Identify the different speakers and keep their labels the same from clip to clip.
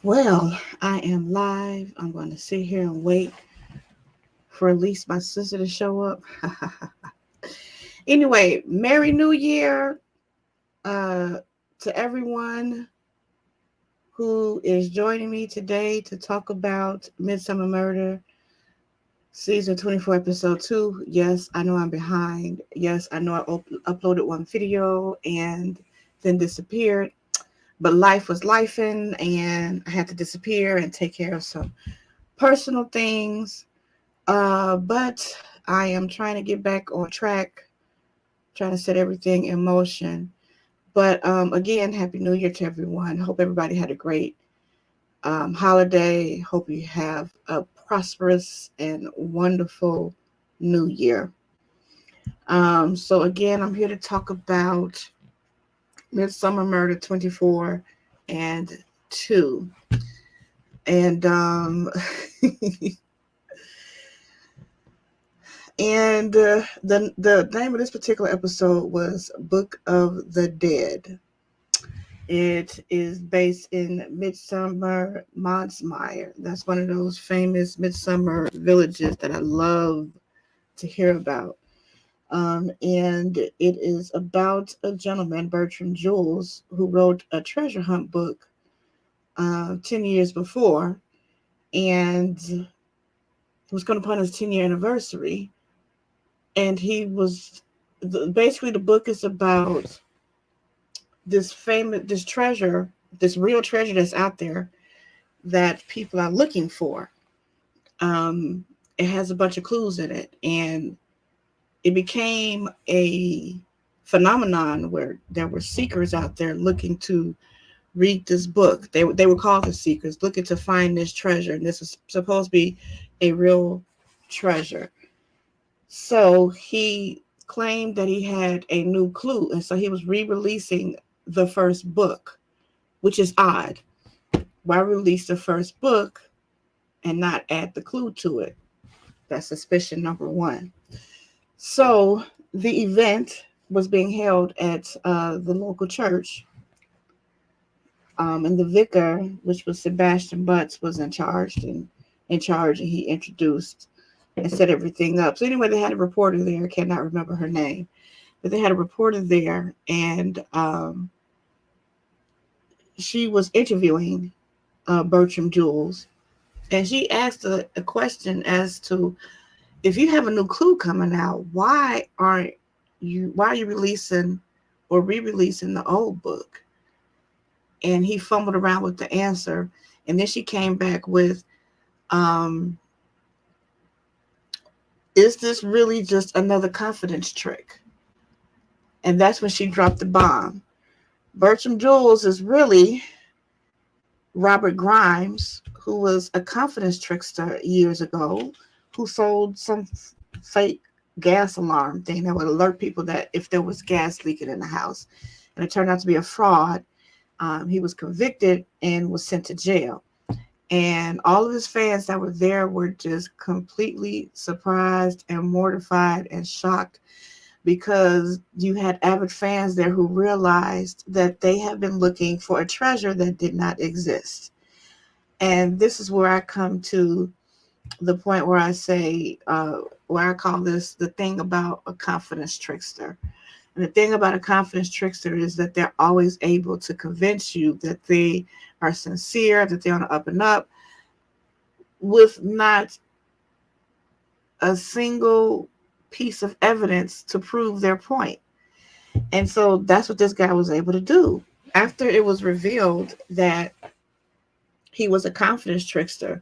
Speaker 1: Well, I am live. I'm going to sit here and wait for at least my sister to show up. Anyway, Merry New Year uh, to everyone who is joining me today to talk about Midsomer Murder, season 24, episode 2. Yes, I know I'm behind. Yes, I know I uploaded one video and then disappeared. But life was lifing, and I had to disappear and take care of some personal things. But I am trying to get back on track, trying to set everything in motion. But again, Happy New Year to everyone. Hope everybody had a great holiday. Hope you have a prosperous and wonderful New Year. So again, I'm here to talk about Midsummer Murder 24 and 2. And And the name of this particular episode was Book of the Dead. It is based in Midsomer Murder. That's one of those famous midsummer villages that I love to hear about. And it is about a gentleman, Bertram Jules, who wrote a treasure hunt book 10 years before, and it was going upon his 10-year anniversary. And he was basically, the book is about this treasure, this real treasure that's out there that people are looking for. Um, it has a bunch of clues in it, and it became a phenomenon where there were seekers out there looking to read this book. They were called the seekers, looking to find this treasure, and this was supposed to be a real treasure. So he claimed that he had a new clue, and so he was re-releasing the first book, which is odd. Why release the first book and not add the clue to it? That's suspicion number one. So the event was being held at the local church, and the vicar, which was Sebastian Butts, was in charge, and he introduced and set everything up. So anyway, they had a reporter there. I cannot remember her name, but they had a reporter there, and she was interviewing Bertram Jules, and she asked a question as to, if you have a new clue coming out, why are you releasing or re-releasing the old book? And he fumbled around with the answer, and then she came back with, um, is this really just another confidence trick? And that's when she dropped the bomb. Bertram Jules is really Robert Grimes, who was a confidence trickster years ago, who sold some fake gas alarm thing that would alert people that if there was gas leaking in the house. And it turned out to be a fraud. He was convicted and was sent to jail. And all of his fans that were there were just completely surprised and mortified and shocked, because you had avid fans there who realized that they had been looking for a treasure that did not exist. And this is where I come to the point where I say, where I call this the thing about a confidence trickster. And the thing about a confidence trickster is that they're always able to convince you that they are sincere, that they're on the up and up, with not a single piece of evidence to prove their point. And so that's what this guy was able to do. After it was revealed that he was a confidence trickster,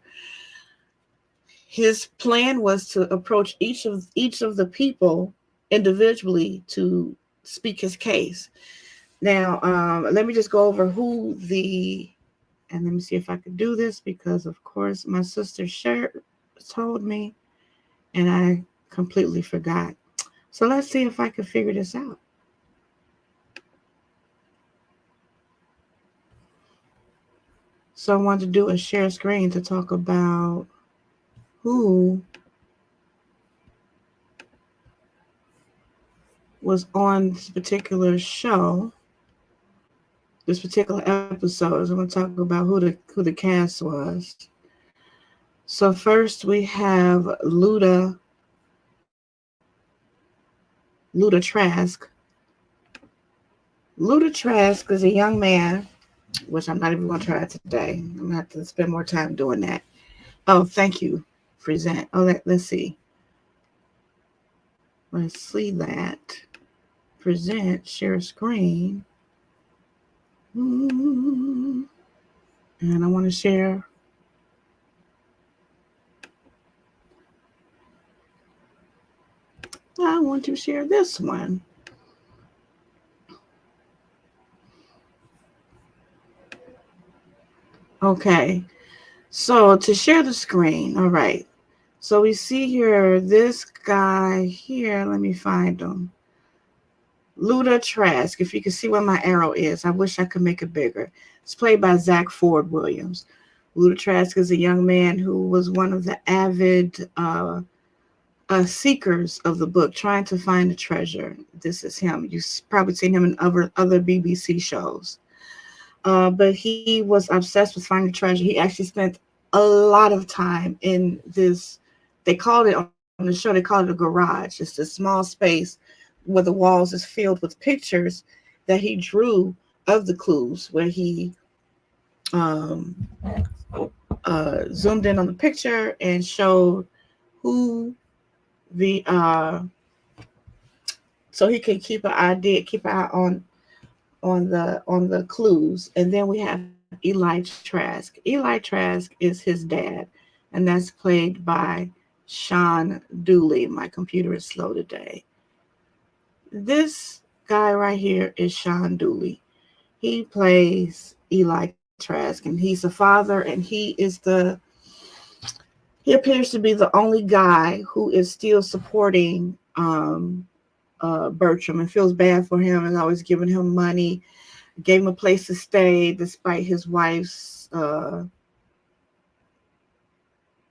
Speaker 1: his plan was to approach each of the people individually to speak his case. Now, let me just go over and let me see if I could do this, because of course my sister told me and I completely forgot. So let's see if I can figure this out. So I wanted to do a share screen to talk about who was on this particular show. this particular episode. I'm going to talk about who the cast was. So first we have Luda Trask. Luda Trask is a young man, which I'm not even going to try today. I'm going to have to spend more time doing that. Oh, thank you. Present. Oh, let's see. Let's see that. Present, share screen. And I want to share. I want to share this one. Okay. So to share the screen, all right. So we see here this guy here. Let me find him. Luda Trask. If you can see where my arrow is, I wish I could make it bigger. It's played by Zach Ford Williams. Luda Trask is a young man who was one of the avid seekers of the book, trying to find a treasure. This is him. You've probably seen him in other BBC shows. But he was obsessed with finding treasure. He actually spent a lot of time in this. They called it on the show. They called it a garage. It's a small space where the walls is filled with pictures that he drew of the clues. Where he um, zoomed in on the picture and showed who the so he could keep an eye on the clues. And then we have Eli Trask. Eli Trask is his dad, and that's played by Sean Dooley. My computer is slow today. This guy right here is Sean Dooley. He plays Eli Trask, and he's a father, and he appears to be the only guy who is still supporting Bertram and feels bad for him and always giving him money, gave him a place to stay despite his wife's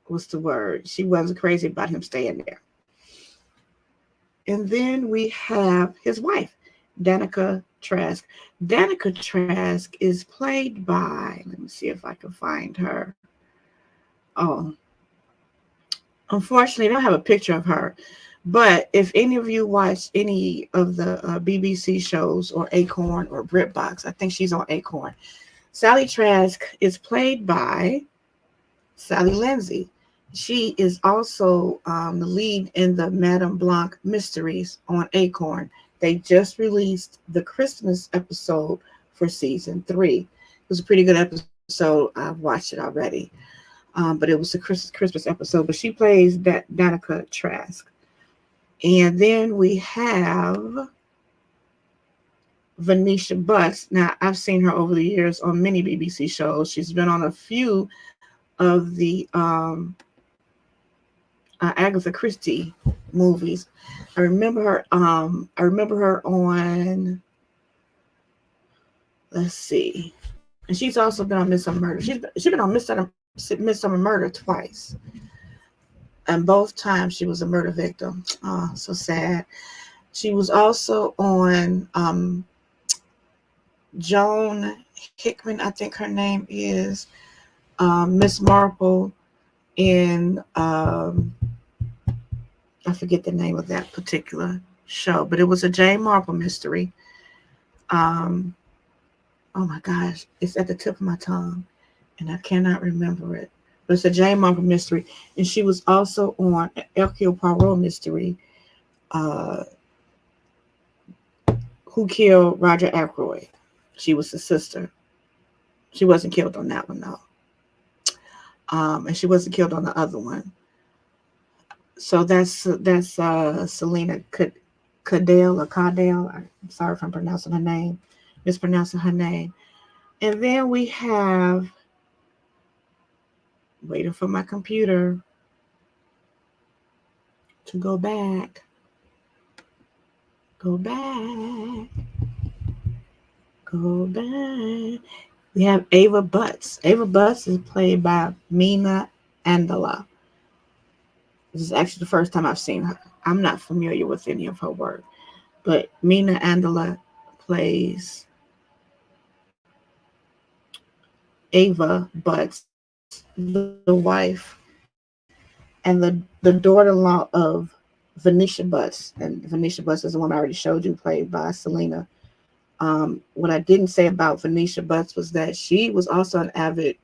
Speaker 1: what's the word? She wasn't crazy about him staying there. And then we have his wife, Danica Trask. Danica Trask is played by, let me see if I can find her. Oh, unfortunately, I don't have a picture of her. But if any of you watch any of the BBC shows or Acorn or BritBox, I think she's on Acorn. Sally Trask is played by Sally Lindsay. She is also the lead in the Madame Blanc mysteries on Acorn. They just released the Christmas episode for season 3. It was a pretty good episode. I've watched it already. But it was a Christmas episode. But she plays Danica Trask. And then we have Venetia Butts. Now, I've seen her over the years on many BBC shows. She's been on a few of the Agatha Christie movies. I remember her on, let's see. And she's also been on Midsomer Murder. She's been on Midsomer Murder twice. And both times she was a murder victim. Oh, so sad. She was also on Joan Hickman, I think her name is, Miss Marple in, I forget the name of that particular show, but it was a Jane Marple mystery. Oh my gosh, it's at the tip of my tongue, and I cannot remember it. But it's a Jane Marple mystery, and she was also on an Hercule Poirot mystery, Who Killed Roger Ackroyd. She was the sister. She wasn't killed on that one though, and she wasn't killed on the other one. So that's Selena Cadell or Cardell. I'm sorry if I'm mispronouncing her name. And then we have, waiting for my computer to go back. Go back. We have Ava Butts. Ava Butts is played by Mina Andala. This is actually the first time I've seen her. I'm not familiar with any of her work. But Mina Andala plays Ava Butts, the wife, and the daughter-in-law of Venetia Butts. And Venetia Butts is the one I already showed you, played by Selena. What I didn't say about Venetia Butts was that she was also an avid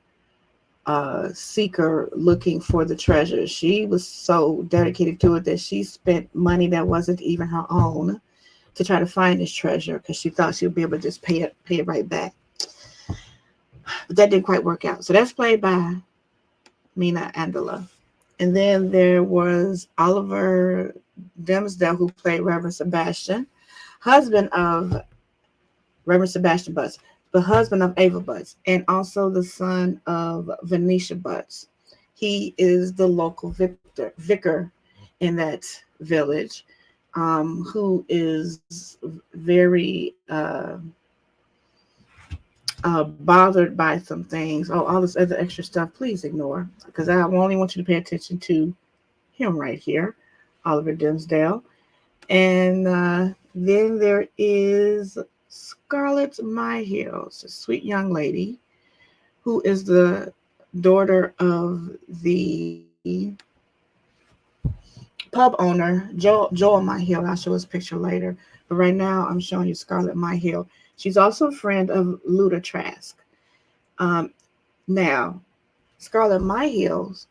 Speaker 1: seeker looking for the treasure. She was so dedicated to it that she spent money that wasn't even her own to try to find this treasure because she thought she would be able to just pay it right back. But that didn't quite work out. So that's played by Mina Andela. And then there was Oliver Dimsdale, who played Reverend Sebastian, husband of Reverend Sebastian Butts, the husband of Ava Butts, and also the son of Venetia Butts. He is the local vicar in that village, who is very bothered by some things. Oh, all this other extra stuff, please ignore, because I only want you to pay attention to him right here, Oliver Dimsdale. And then there is Scarlett Myhill, a sweet young lady who is the daughter of the pub owner, Joel Myhill. I'll show his picture later. But right now, I'm showing you Scarlett Myhill. She's also a friend of Luda Trask. Um, Now, Scarlett Myhill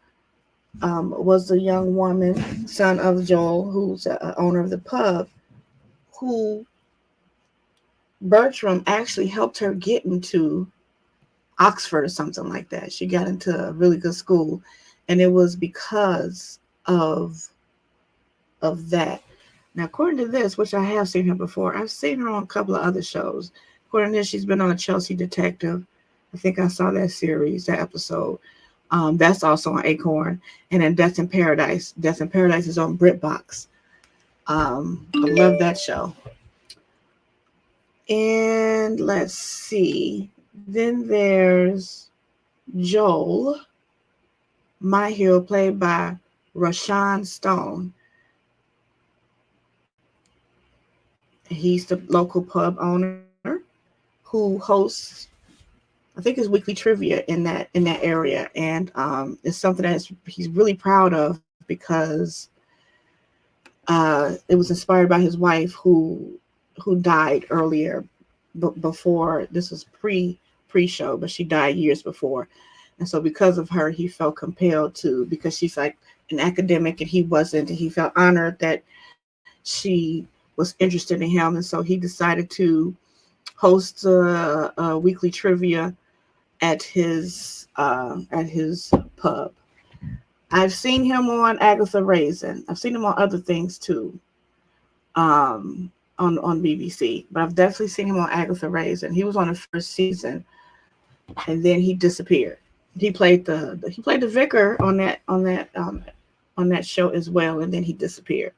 Speaker 1: was the young woman, son of Joel, who's a owner of the pub, who Bertram actually helped her get into Oxford or something like that. She got into a really good school, and it was because of that. Now, according to this, which I have seen her before, I've seen her on a couple of other shows. According to this, she's been on a Chelsea Detective. I think I saw that series, that episode. That's also on Acorn. And then Death in Paradise. Death in Paradise is on BritBox. I love that show. And let's see. Then there's Joel Myhill, played by Rashawn Stone. He's the local pub owner who hosts, I think, it's weekly trivia in that area, and it's something that he's really proud of because it was inspired by his wife who died earlier, before this was pre-show, but she died years before, and so because of her, he felt compelled to, because she's like an academic and he wasn't, and he felt honored that she was interested in him, and so he decided to host a weekly trivia at his pub. I've seen him on Agatha Raisin. I've seen him on other things too, on BBC. But I've definitely seen him on Agatha Raisin. He was on the first season, and then he disappeared. He played the vicar on that show as well, and then he disappeared.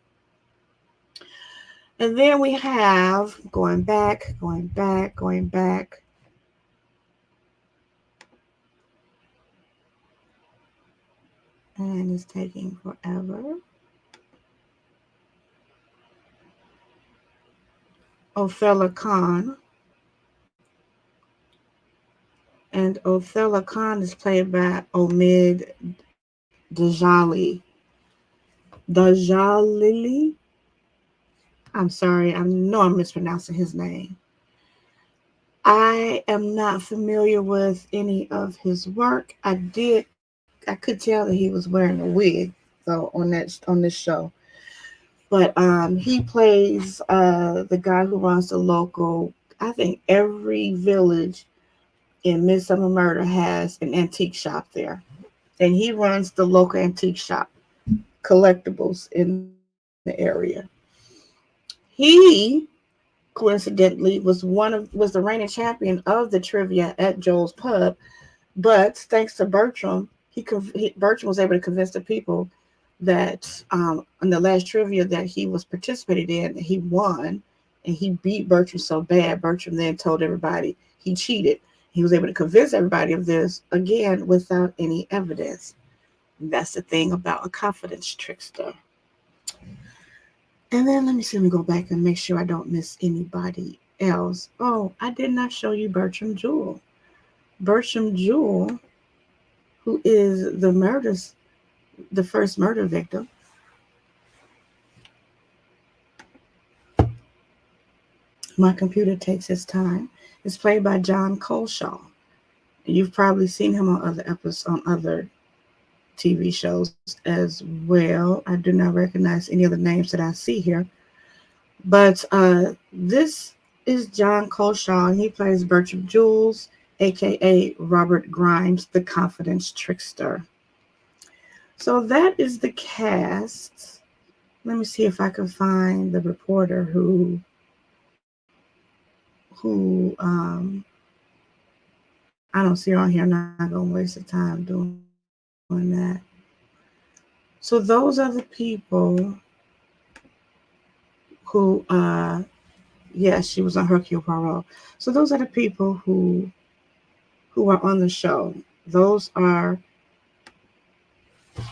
Speaker 1: And then we have going back. And it's taking forever. Othello Khan. And Othello Khan is played by Omid Dajali. Dajalili. I'm sorry, I know I'm mispronouncing his name. I am not familiar with any of his work. I could tell that he was wearing a wig though on this show. But he plays the guy who runs the local. I think every village in Midsomer Murder has an antique shop there, and he runs the local antique shop, collectibles in the area. He coincidentally was the reigning champion of the trivia at Joel's pub, but thanks to Bertram, Bertram was able to convince the people that in the last trivia that he was participated in, he won, and he beat Bertram so bad. Bertram then told everybody he cheated. He was able to convince everybody of this, again, without any evidence. And that's the thing about a confidence trickster. And then let me go back and make sure I don't miss anybody else. Oh, I did not show you Bertram Jewell. Bertram Jewell, who is the first murder victim. My computer takes its time. Is played by John Coleshaw. You've probably seen him on other episodes, on other TV shows as well. I do not recognize any of the names that I see here. But this is John Coleshaw, and he plays Bertram Jules, aka Robert Grimes, the confidence trickster. So that is the cast. Let me see if I can find the reporter who I don't see her on here. I'm not gonna waste the time doing that. So those are the people who yes, she was on Hercule Poirot. So those are the people who are on the show. Those are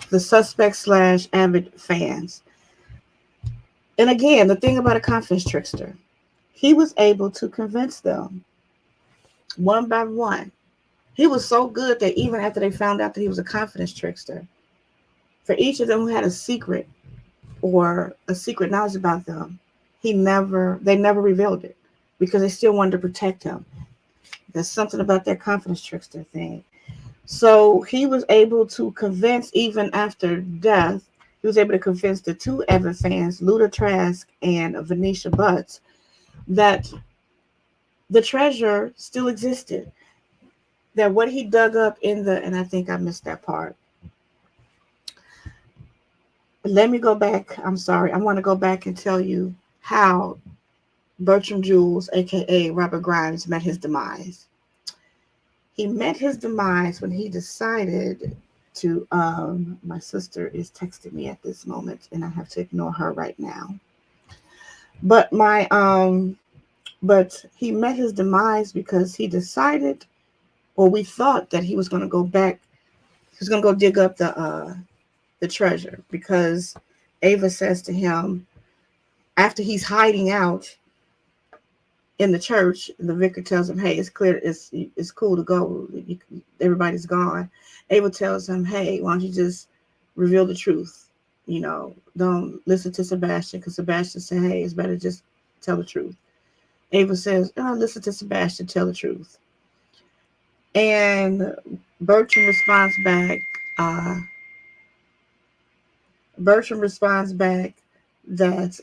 Speaker 1: the suspects slash avid fans. And again, the thing about a confidence trickster, he was able to convince them one by one. He was so good that even after they found out that he was a confidence trickster, for each of them who had a secret or a secret knowledge about them, they never revealed it because they still wanted to protect him. There's something about that confidence trickster thing. So he was able to convince, even after death, he was able to convince the two Evan fans, Luda Trask and Venetia Butts, that the treasure still existed. That what he dug up and I think I missed that part. Let me go back. I'm sorry. I want to go back and tell you how Bertram Jules, aka Robert Grimes, met his demise. He met his demise when he decided to my sister is texting me at this moment and I have to ignore her right now. But he met his demise because he decided, or we thought that he was going to go back, he was going to go dig up the treasure, because Ava says to him, after he's hiding out in the church, the vicar tells him, hey, it's clear, it's cool to go. Everybody's gone. Ava tells him, hey, why don't you just reveal the truth? You know, don't listen to Sebastian, because Sebastian said, hey, it's better just tell the truth. Ava says, oh, listen to Sebastian, tell the truth. And Bertram responds back, that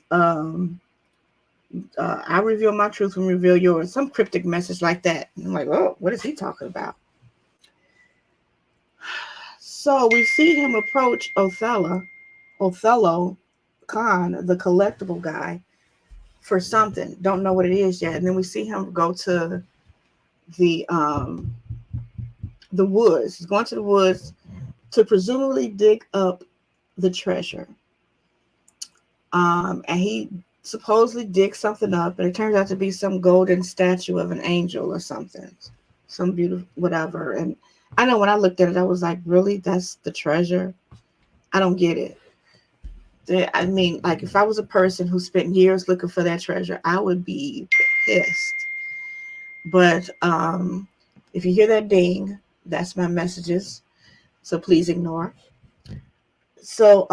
Speaker 1: I reveal my truth and reveal yours. Some cryptic message like that. And I'm like, oh, what is he talking about? So we see him approach Othello Khan, the collectible guy, for something. Don't know what it is yet. And then we see him go to the woods. He's going to the woods to presumably dig up the treasure. And he supposedly digs something up, and it turns out to be some golden statue of an angel or something, some beautiful whatever. And I know when I looked at it, I was like, really, that's the treasure? I don't get it. I mean, like, if I was a person who spent years looking for that treasure, I would be pissed. But if you hear that ding, that's my messages, so please ignore. So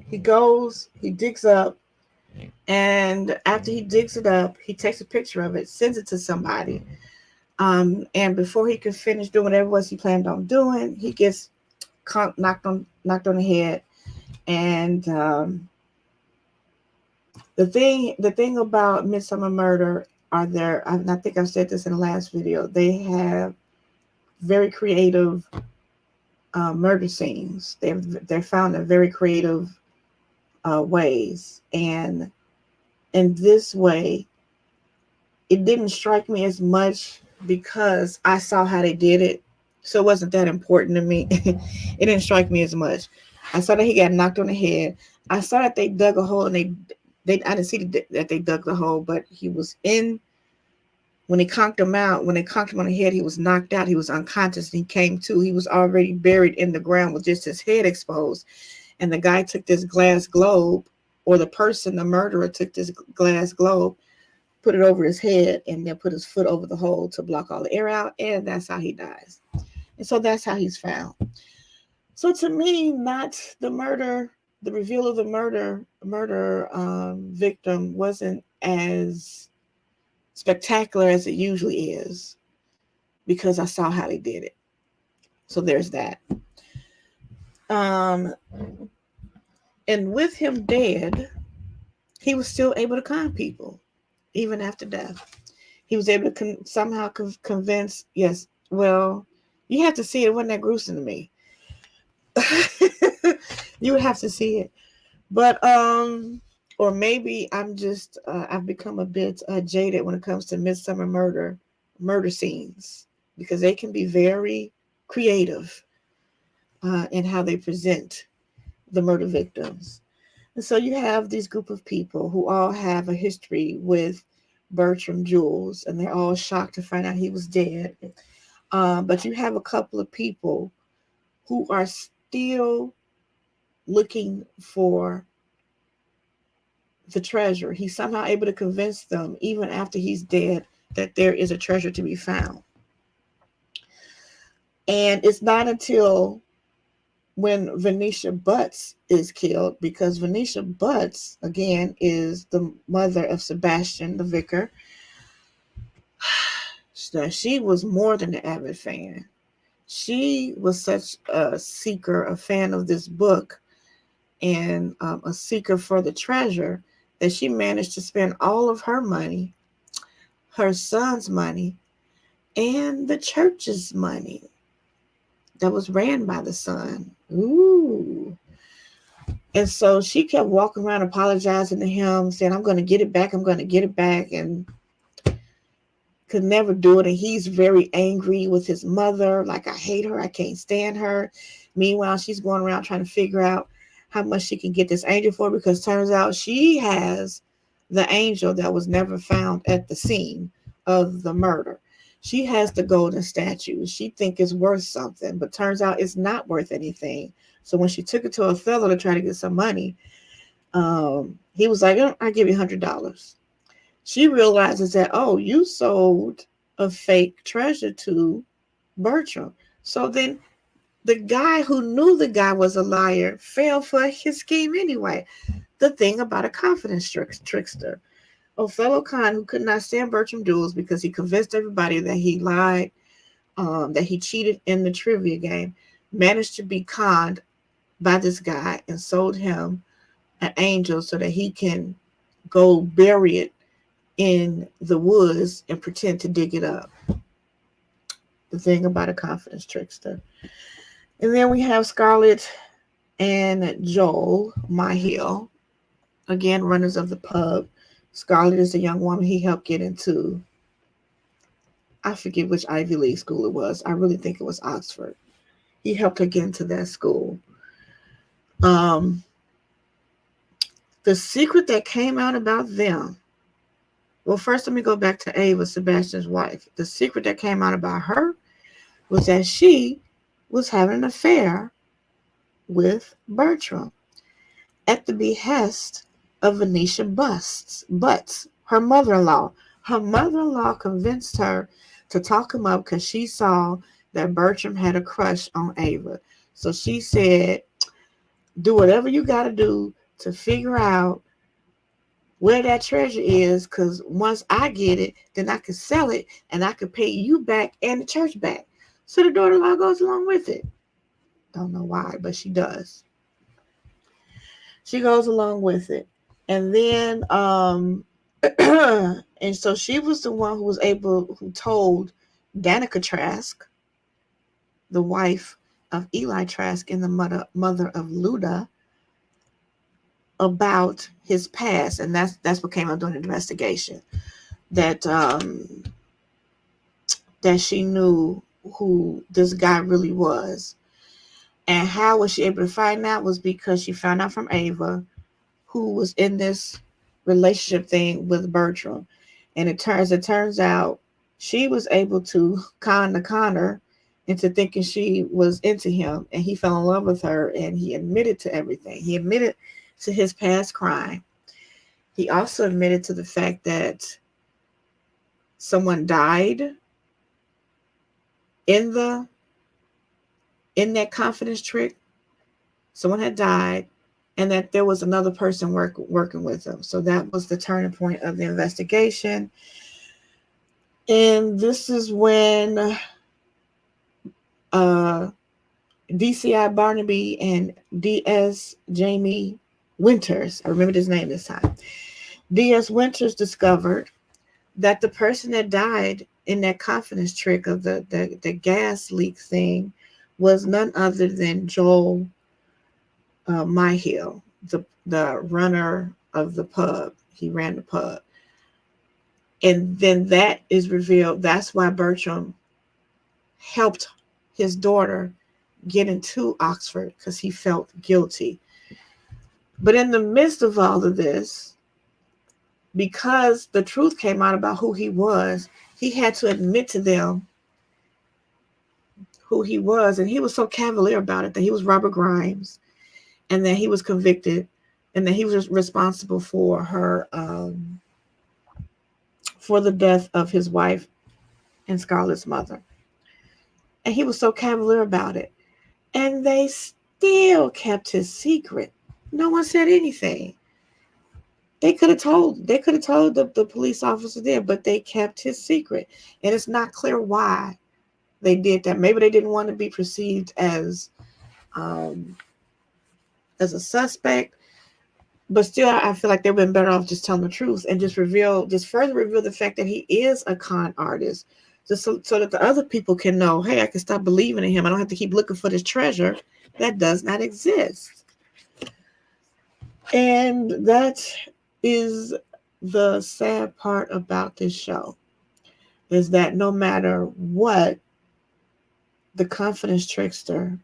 Speaker 1: he goes, he digs up, and after he digs it up, he takes a picture of it, sends it to somebody. And before he could finish doing whatever it was he planned on doing, he gets knocked on the head. And the thing about Midsomer Murder I think I said this in the last video, they have very creative murder scenes. They're found in very creative ways, and in this way, it didn't strike me as much because I saw how they did it, so it wasn't that important to me. It didn't strike me as much. I saw that he got knocked on the head. I saw that they dug a hole, and I didn't see that they dug the hole, but he was in. When they conked him out, when they conked him on the head, he was knocked out. He was unconscious, and he came to. He was already buried in the ground with just his head exposed. And the guy took this glass globe, or the murderer took this glass globe, put it over his head and then put his foot over the hole to block all the air out, and that's how he dies. And so that's how he's found. So to me, not the murder, the reveal of the murder victim wasn't as spectacular as it usually is because I saw how they did it. So there's that. And with him dead, he was still able to con people, even after death. He was able to somehow convince, yes, well, you have to see it. It wasn't that gruesome to me. You would have to see it. But, or maybe I'm just, I've become a bit jaded when it comes to Midsomer murder scenes, because they can be very creative in how they present the murder victims. And so you have these group of people who all have a history with Bertram Jules, and they're all shocked to find out he was dead. But you have a couple of people who are still looking for the treasure. He's somehow able to convince them, even after he's dead, that there is a treasure to be found. And it's not until when Venetia Butts is killed, because Venetia Butts, again, is the mother of Sebastian, the vicar. So she was more than an avid fan. She was such a seeker, a fan of this book, and a seeker for the treasure, that she managed to spend all of her money, her son's money, and the church's money that was ran by the son. Ooh. And so she kept walking around apologizing to him, saying, I'm going to get it back, I'm going to get it back, and could never do it. And he's very angry with his mother, like, I hate her, I can't stand her. Meanwhile, she's going around trying to figure out how much she can get this angel for, because turns out she has the angel that was never found at the scene of the murder. She has the golden statue. She thinks it's worth something, but turns out it's not worth anything. So when she took it to Othello to try to get some money, he was like, I'll give you $100. She realizes that, oh, you sold a fake treasure to Bertram. So then the guy who knew the guy was a liar fell for his scheme anyway. The thing about a confidence trickster. Othello Khan, who could not stand Bertram Jules because he convinced everybody that he lied, that he cheated in the trivia game, managed to be conned by this guy and sold him an angel so that he can go bury it in the woods and pretend to dig it up. The thing about a confidence trickster. And then we have Scarlett and Joel Myhill, again, runners of the pub. Scarlett is a young woman he helped get into, I forget which Ivy League school it was. I really think it was Oxford. He helped her get into that school. The secret that came out about them, well, first let me go back to Ava, Sebastian's wife. The secret that came out about her was that she was having an affair with Bertram at the behest of Venetia Butts, her mother-in-law. Her mother-in-law convinced her to talk him up because she saw that Bertram had a crush on Ava. So she said, do whatever you got to do to figure out where that treasure is, because once I get it, then I can sell it and I can pay you back and the church back. So the daughter-in-law goes along with it. Don't know why, but she does. She goes along with it. And then, and so she was the one who told Danica Trask, the wife of Eli Trask and the mother of Luda, about his past. And that's what came up during the investigation. That she knew who this guy really was. And how was she able to find out was because she found out from Ava, who was in this relationship thing with Bertram. And it turns out she was able to con the conner into thinking she was into him, and he fell in love with her, and he admitted to everything. He admitted to his past crime. He also admitted to the fact that someone died in that confidence trick. Someone had died, and that there was another person working with them. So that was the turning point of the investigation. And this is when uh, DCI Barnaby and DS Jamie Winters, I remember his name this time, DS Winters discovered that the person that died in that confidence trick of the gas leak thing was none other than Joel Myhill, the runner of the pub. He ran the pub. And then that is revealed. That's why Bertram helped his daughter get into Oxford, because he felt guilty. But in the midst of all of this, because the truth came out about who he was, he had to admit to them who he was. And he was so cavalier about it, that he was Robert Grimes, and that he was convicted, and that he was responsible for her, for the death of his wife and Scarlett's mother. And he was so cavalier about it. And they still kept his secret. No one said anything. They could have told the police officer there, but they kept his secret. And it's not clear why they did that. Maybe they didn't want to be perceived as a suspect. But still, I feel like they've been better off just telling the truth and just further reveal the fact that he is a con artist. Just so that the other people can know, hey, I can stop believing in him. I don't have to keep looking for this treasure that does not exist. And that is the sad part about this show, is that no matter what, the confidence trickster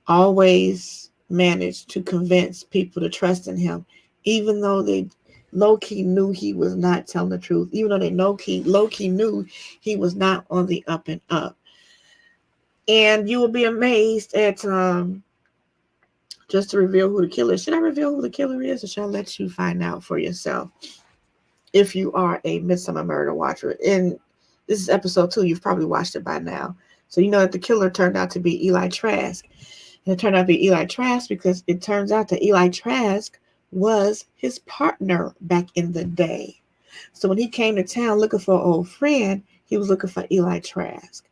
Speaker 1: always managed to convince people to trust in him, even though they low-key knew he was not telling the truth, even though they low-key knew he was not on the up and up. And you will be amazed at, just to reveal who the killer is. Should I reveal who the killer is, or should I let you find out for yourself if you are a Midsomer Murder watcher? And this is episode 2. You've probably watched it by now. So you know that the killer turned out to be Eli Trask. And it turned out to be Eli Trask because it turns out that Eli Trask was his partner back in the day. So when he came to town looking for an old friend, he was looking for Eli Trask.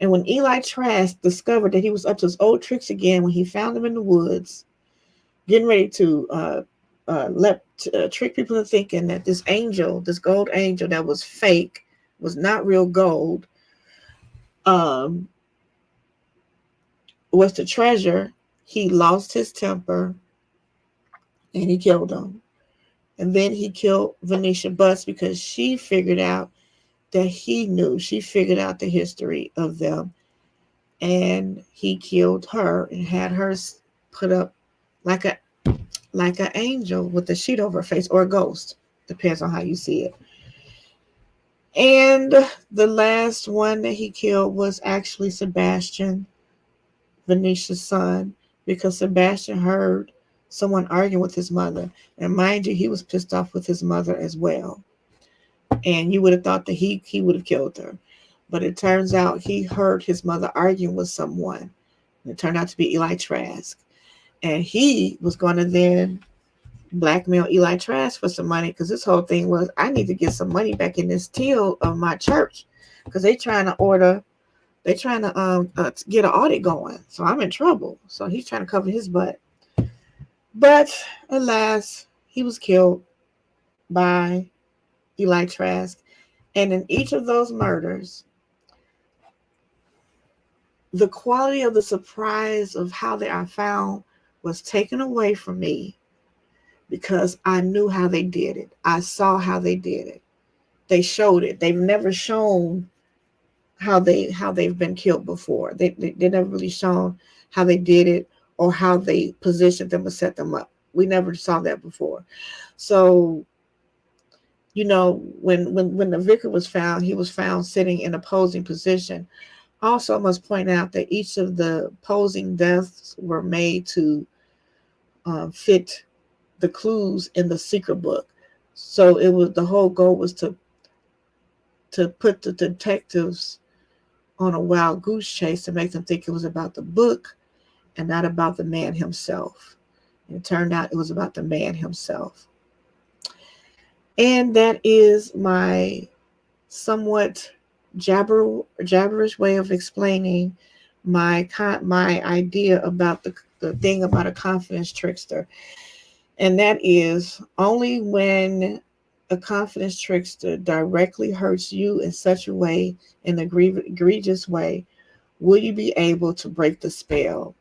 Speaker 1: And when Eli Trask discovered that he was up to his old tricks again, when he found him in the woods, getting ready to trick people into thinking that this gold angel that was fake, was not real gold, was the treasure, he lost his temper and he killed him. And then he killed Venetia Butts because she figured out that he knew. She figured out the history of them. And he killed her and had her put up like an angel with a sheet over her face, or a ghost. Depends on how you see it. And the last one that he killed was actually Sebastian, Venetia's son, because Sebastian heard someone arguing with his mother. And mind you, he was pissed off with his mother as well. And you would have thought that he would have killed her. But it turns out he heard his mother arguing with someone. And it turned out to be Eli Trask. And he was going to then blackmail Eli Trask for some money, because this whole thing was, I need to get some money back in this till of my church, because they're trying to get an audit going. So I'm in trouble. So he's trying to cover his butt. But alas, he was killed by Eli Trask. And in each of those murders, the quality of the surprise of how they are found was taken away from me, because I knew how they did it. I saw how they did it. They showed it. They've never shown how they've been killed before. They never really shown how they did it, or how they positioned them or set them up. We never saw that before. So, you know, when the vicar was found, he was found sitting in a posing position. Also, I must point out that each of the posing deaths were made to fit the clues in the secret book. So the whole goal was to to put the detectives on a wild goose chase to make them think it was about the book and not about the man himself. And it turned out it was about the man himself. And that is my somewhat jabberish way of explaining my idea about the thing about a confidence trickster. And that is only when a confidence trickster directly hurts you in such a way, in an egregious way, will you be able to break the spell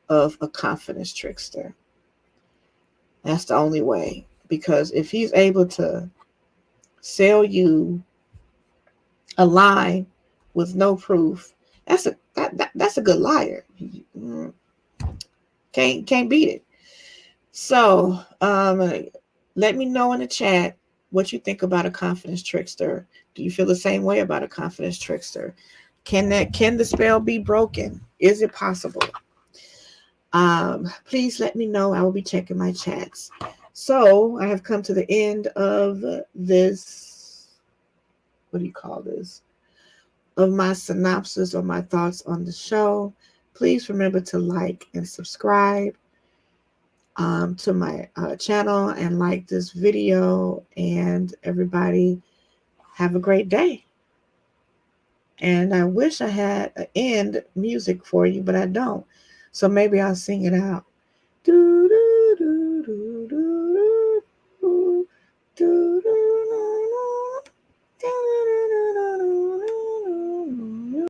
Speaker 1: of a confidence trickster. That's the only way. Because if he's able to sell you a lie with no proof, that's a good liar. Can't beat it. So, let me know in the chat what you think about a confidence trickster. Do you feel the same way about a confidence trickster? Can the spell be broken? Is it possible? Please let me know. I will be checking my chats. So I have come to the end of this. What do you call this? Of my synopsis or my thoughts on the show. Please remember to like and subscribe to my channel and like this video. And everybody have a great day. And I wish I had an end music for you, but I don't. So maybe I'll sing it out. Do